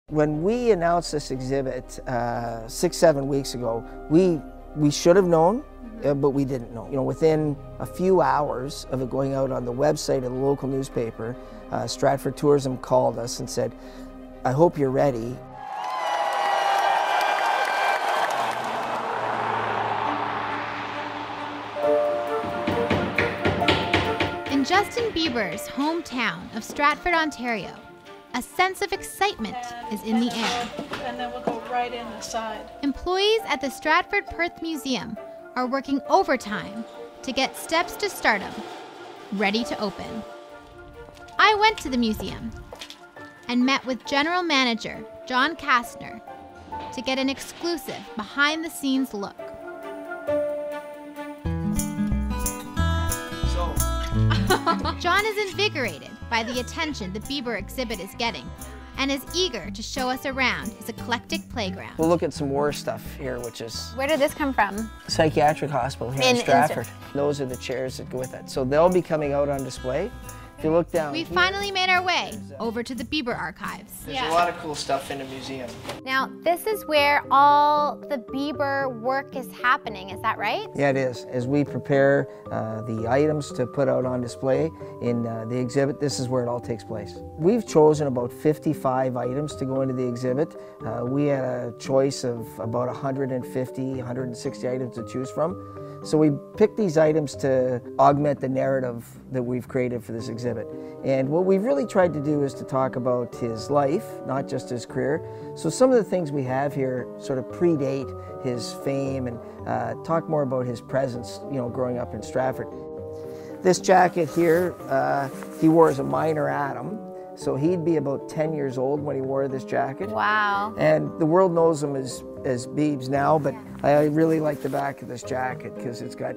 When we announced this exhibit 6-7 weeks ago, we should have known, but we didn't know. You know, within a few hours of it going out on the website of the local newspaper, Stratford Tourism called us and said, "I hope you're ready." In Justin Bieber's hometown of Stratford, Ontario, a sense of excitement is in the air. And then we'll go right in the side. Employees at the Stratford Perth Museum are working overtime to get steps to Stardom ready to open. I went to the museum and met with General Manager John Kastner to get an exclusive behind-the-scenes look. John is invigorated by the attention the Bieber exhibit is getting and is eager to show us around his eclectic playground. We'll look at some war stuff here, which is Where did this come from? psychiatric hospital here in Stratford. Those are the chairs that go with it. So they'll be coming out on display. If you look down We here, finally made our way over to the Bieber archives. there's a lot of cool stuff in the museum. Now, this is where all the Bieber work is happening, is that right? Yeah, it is. As we prepare the items to put out on display in the exhibit, this is where it all takes place. We've chosen about 55 items to go into the exhibit. We had a choice of about 150, 160 items to choose from. So we picked these items to augment the narrative that we've created for this exhibit. And what we've really tried to do is to talk about his life, not just his career. So some of the things we have here sort of predate his fame and talk more about his presence, you know, growing up in Stratford. This jacket here, he wore as a minor atom. So he'd be about 10 years old when he wore this jacket. Wow. And the world knows him as Biebs now, but I really like the back of this jacket because it's got,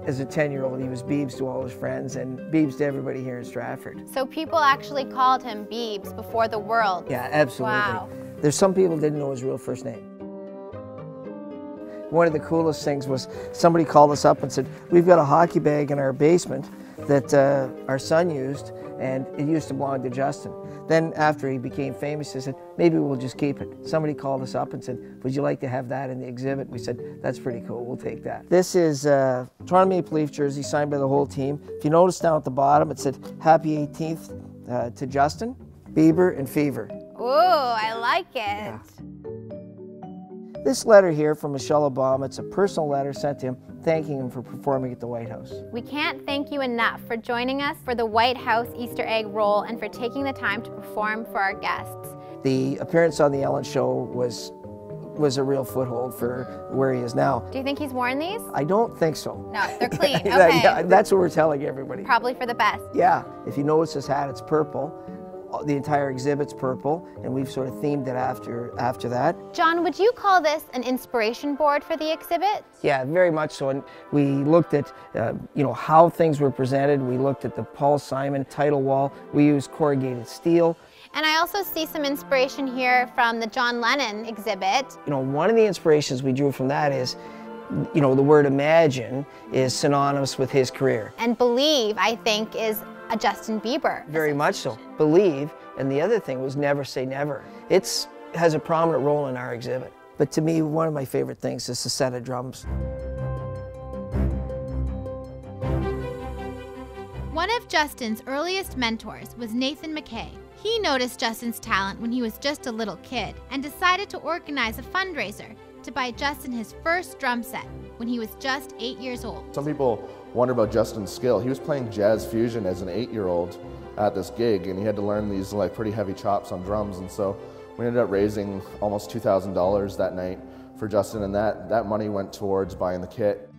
as a 10-year-old, he was Biebs to all his friends and Biebs to everybody here in Stratford. So people actually called him Biebs before the world. Yeah, absolutely. Wow. There's some people didn't know his real first name. One of the coolest things was somebody called us up and said, "We've got a hockey bag in our basement that our son used, and it used to belong to Justin." Then after he became famous, he said, "Maybe we'll just keep it." Somebody called us up and said, "Would you like to have that in the exhibit?" We said, "That's pretty cool, we'll take that." This is Toronto Maple Leaf jersey signed by the whole team. If you notice down at the bottom, it said, "Happy 18th to Justin, Bieber, and Fever." Ooh, I like it. Yeah. This letter here from Michelle Obama, it's a personal letter sent to him thanking him for performing at the White House. We can't thank you enough for joining us for the White House Easter egg roll and for taking the time to perform for our guests. The appearance on The Ellen Show was a real foothold for where he is now. Do you think he's worn these? I don't think so. No, they're clean. Okay. Yeah, that's what we're telling everybody. Probably for the best. Yeah, if you notice his hat, it's purple. The entire exhibit's purple, and we've sort of themed it after that. John, would you call this an inspiration board for the exhibit? Yeah, very much so. And we looked at, you know, how things were presented. We looked at the Paul Simon title wall. We used corrugated steel. And I also see some inspiration here from the John Lennon exhibit. You know, one of the inspirations we drew from that is, you know, the word imagine is synonymous with his career. And believe, I think, is a Justin Bieber. Very much so. Believe, and the other thing was never say never. It has a prominent role in our exhibit. But to me, one of my favorite things is the set of drums. One of Justin's earliest mentors was Nathan McKay. He noticed Justin's talent when he was just a little kid and decided to organize a fundraiser to buy Justin his first drum set when he was just 8 years old. Some people wonder about Justin's skill. He was playing jazz fusion as an 8-year-old at this gig, and he had to learn these like pretty heavy chops on drums, and so we ended up raising almost $2,000 that night for Justin, and that money went towards buying the kit.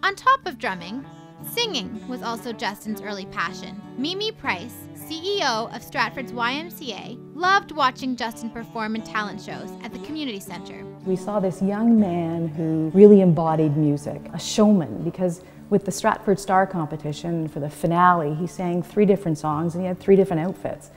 On top of drumming, singing was also Justin's early passion. Mimi Price, CEO of Stratford's YMCA, loved watching Justin perform in talent shows at the community center. We saw this young man who really embodied music, a showman, because with the Stratford Star competition for the finale, he sang 3 different songs and he had 3 different outfits.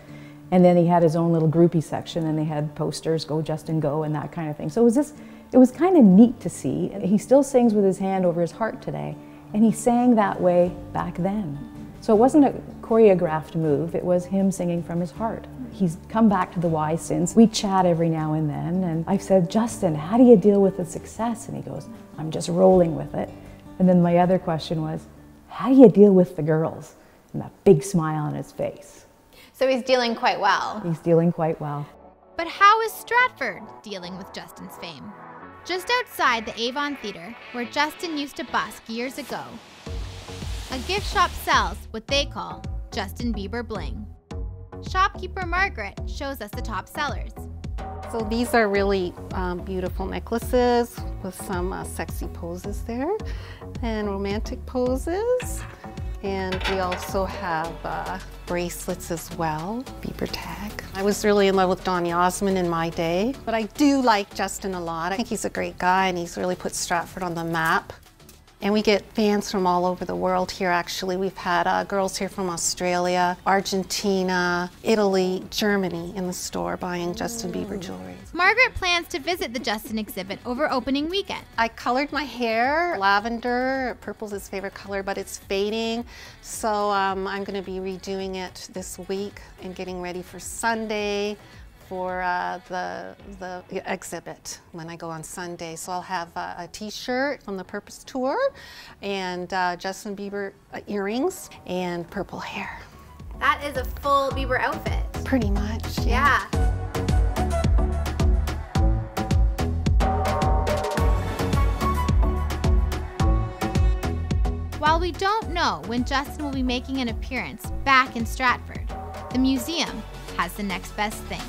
And then he had his own little groupie section and they had posters, "Go Justin Go," and that kind of thing. So it was kind of neat to see. He still sings with his hand over his heart today, and he sang that way back then. So it wasn't a choreographed move. It was him singing from his heart. He's come back to the Y since. We chat every now and then, and I've said, Justin, how do you deal with the success? And he goes, I'm just rolling with it. And then my other question was, how do you deal with the girls? And that big smile on his face. So he's dealing quite well. He's dealing quite well. But how is Stratford dealing with Justin's fame? Just outside the Avon Theatre, where Justin used to busk years ago, a gift shop sells what they call Justin Bieber bling. Shopkeeper Margaret shows us the top sellers. So these are really beautiful necklaces with some sexy poses there and romantic poses. And we also have bracelets as well, Bieber tag. I was really in love with Donny Osmond in my day, but I do like Justin a lot. I think he's a great guy and he's really put Stratford on the map. And we get fans from all over the world here, actually. We've had girls here from Australia, Argentina, Italy, Germany in the store buying Justin Bieber jewelry. Margaret plans to visit the Justin exhibit over opening weekend. I colored my hair lavender. Purple's his favorite color, but it's fading. So I'm going to be redoing it this week and getting ready for Sunday for the exhibit when I go on Sunday. So I'll have a t-shirt from the Purpose Tour and Justin Bieber earrings and purple hair. That is a full Bieber outfit. Pretty much, Yeah. While we don't know when Justin will be making an appearance back in Stratford, the museum has the next best thing.